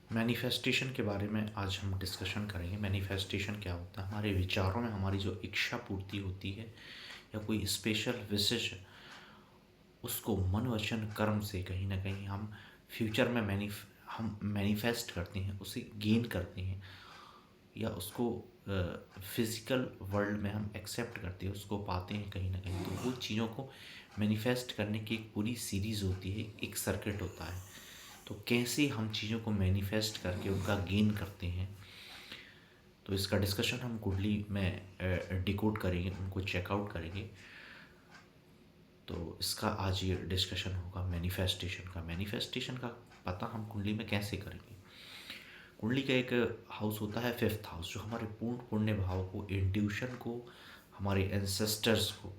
Manifestation के बारे में आज हम डिस्कशन करेंगे। मैनिफेस्टेशन क्या होता है? हमारे विचारों में हमारी जो इच्छा पूर्ति होती है या कोई स्पेशल विशेष, उसको मन वचन कर्म से कहीं ना कहीं हम फ्यूचर में हम मैनिफेस्ट करते हैं, उसे गेन करते हैं या उसको फिज़िकल वर्ल्ड में हम एक्सेप्ट करते हैं, उसको पाते हैं कहीं ना कहीं। तो वो चीज़ों को मैनिफेस्ट करने की एक पूरी सीरीज़ होती है, एक सर्किट होता है। तो कैसे हम चीज़ों को मैनिफेस्ट करके उनका गेन करते हैं, तो इसका डिस्कशन हम कुंडली में डिकोड करेंगे, उनको चेकआउट करेंगे। तो इसका आज ये डिस्कशन होगा मैनिफेस्टेशन का पता हम कुंडली में कैसे करेंगे। कुंडली का एक हाउस होता है फिफ्थ हाउस, जो हमारे पूर्ण पुण्य भाव को, इंट्यूशन को, हमारे एंसेस्टर्स को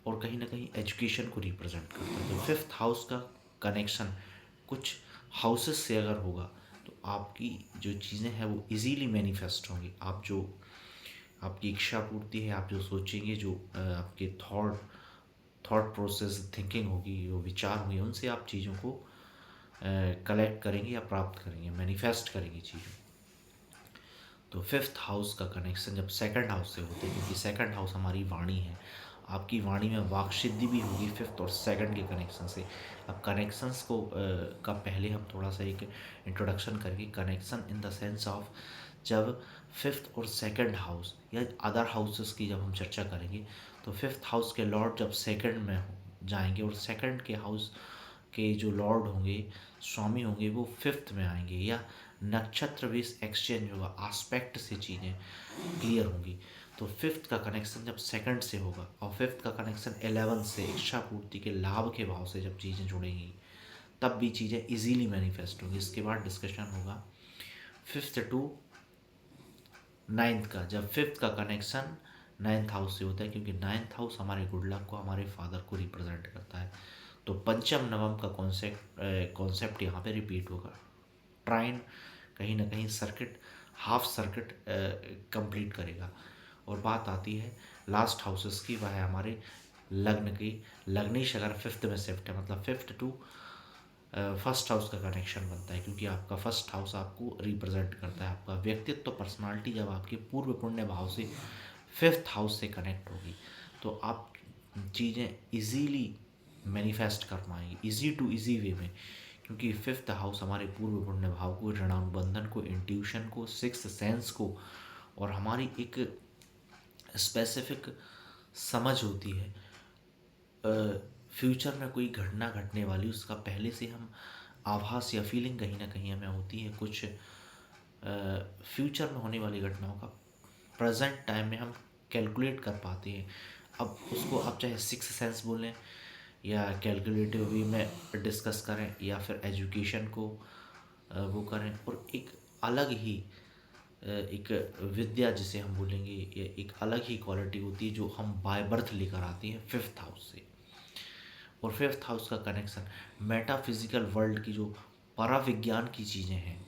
और कहीं ना कहीं एजुकेशन को रिप्रेजेंट करता है। तो फिफ्थ हाउस का कनेक्शन कुछ हाउसेस से अगर होगा तो आपकी जो चीज़ें हैं वो इजीली मैनिफेस्ट होंगी। आप जो आपकी इच्छा पूर्ति है, आप जो सोचेंगे, जो आपके थॉट प्रोसेस, थिंकिंग होगी, जो विचार होंगे, उनसे आप चीज़ों को कलेक्ट करेंगे या प्राप्त करेंगे, मैनिफेस्ट करेंगे चीज़ों। तो फिफ्थ हाउस का कनेक्शन जब सेकंड हाउस से होते हैं, क्योंकि सेकंड हाउस हमारी वाणी है, आपकी वाणी में वाक सिद्धि भी होगी फिफ्थ और सेकंड के कनेक्शन से। अब कनेक्शंस को का पहले हम थोड़ा सा एक इंट्रोडक्शन करेंगे। Connection in the sense of, जब फिफ्थ और सेकंड हाउस या अदर हाउसेस की जब हम चर्चा करेंगे, तो फिफ्थ हाउस के लॉर्ड जब सेकंड में जाएंगे और सेकंड के हाउस के जो लॉर्ड होंगे, स्वामी होंगे, वो फिफ्थ में आएंगे, या नक्षत्र बेस एक्सचेंज होगा, आस्पेक्ट से चीज़ें क्लियर होंगी। तो फिफ्थ का कनेक्शन जब सेकंड से होगा और फिफ्थ का कनेक्शन 11 से, इच्छा पूर्ति के लाभ के भाव से जब चीज़ें जुड़ेंगी, तब भी चीज़ें इजीली मैनिफेस्ट होंगी। इसके बाद डिस्कशन होगा फिफ्थ टू नाइन्थ का, जब फिफ्थ का कनेक्शन नाइन्थ हाउस से होता है, क्योंकि नाइन्थ हाउस हमारे गुड लक को, हमारे फादर को रिप्रेजेंट करता है। तो पंचम नवम का कॉन्सेप्ट यहाँ पे रिपीट होगा। ट्राइन कहीं ना कहीं सर्किट, हाफ सर्किट कंप्लीट करेगा। और बात आती है लास्ट हाउसेस की, वह है हमारे लग्न की। लग्नेश अगर फिफ्थ में शिफ्ट है, मतलब फिफ्थ टू फर्स्ट हाउस का कनेक्शन बनता है, क्योंकि आपका फर्स्ट हाउस आपको रिप्रेजेंट करता है। आपका व्यक्तित्व तो पर्सनालिटी जब आपके पूर्व पुण्य भाव से फिफ्थ हाउस से कनेक्ट होगी, तो आप चीज़ें इजीली मैनिफेस्ट कर पाएंगे, इजी टू इजी वे में। क्योंकि फिफ्थ हाउस हमारे पूर्व पुण्य भाव को, ऋणानुबंधन को, इंट्यूशन को, सिक्स्थ सेंस को और हमारी एक स्पेसिफिक समझ होती है। फ्यूचर में कोई घटना घटने वाली, उसका पहले से हम आभास या फीलिंग कहीं ना कहीं हमें होती है। कुछ फ्यूचर में होने वाली घटनाओं का प्रेजेंट टाइम में हम कैलकुलेट कर पाते हैं। अब उसको आप चाहे सिक्स सेंस बोलें या कैलकुलेटिव वे में डिस्कस करें या फिर एजुकेशन को वो करें, और एक अलग ही एक विद्या जिसे हम बोलेंगे, ये एक अलग ही क्वालिटी होती है जो हम बाय बर्थ लेकर आते हैं फिफ्थ हाउस से। और फिफ्थ हाउस का कनेक्शन मेटाफिजिकल वर्ल्ड की जो पराविज्ञान की चीज़ें हैं,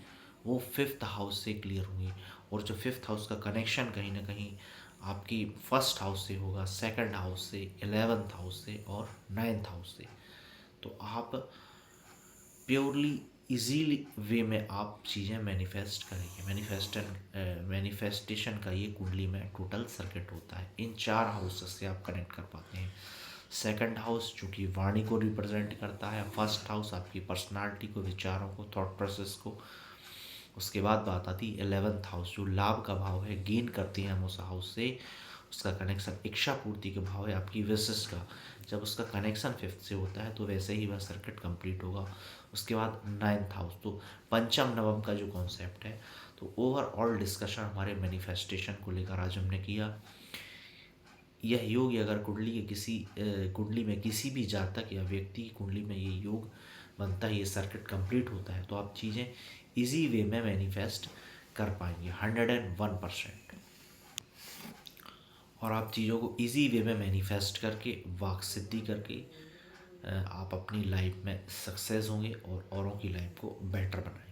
वो फिफ्थ हाउस से क्लियर होंगी। और जो फिफ्थ हाउस का कनेक्शन कहीं ना कहीं आपकी फर्स्ट हाउस से होगा, सेकंड हाउस से, 11th हाउस से और 9th हाउस से। तो आप प्योरली इजीली वे में आप चीज़ें मैनिफेस्ट करेंगे। मैनिफेस्टेशन का ये कुंडली में टोटल सर्किट होता है। इन चार हाउसेस से आप कनेक्ट कर पाते हैं। सेकंड हाउस जो कि वाणी को रिप्रेजेंट करता है, फर्स्ट हाउस आपकी पर्सनालिटी को, विचारों को, थॉट प्रोसेस को। उसके बाद बात आती है 11th हाउस, जो लाभ का भाव है, गेन करते हैं हम उस हाउस से। उसका कनेक्शन इच्छा पूर्ति के भाव है, आपकी विशेष का। जब उसका कनेक्शन फिफ्थ से होता है तो वैसे ही वह सर्किट कंप्लीट होगा। उसके बाद 9th हाउस, तो पंचम नवम का जो कॉन्सेप्ट है। तो ओवरऑल डिस्कशन हमारे मैनिफेस्टेशन को लेकर आज हमने किया। यह योग अगर कुंडली में किसी भी जातक या व्यक्ति की कुंडली में ये योग बनता है, ये सर्किट कंप्लीट होता है, तो आप चीज़ें इजी वे में मैनिफेस्ट कर पाएंगे 101%। और आप चीज़ों को इजी वे में मैनिफेस्ट करके, वाक सिद्धि करके आप अपनी लाइफ में सक्सेस होंगे और औरों की लाइफ को बेटर बनाएंगे।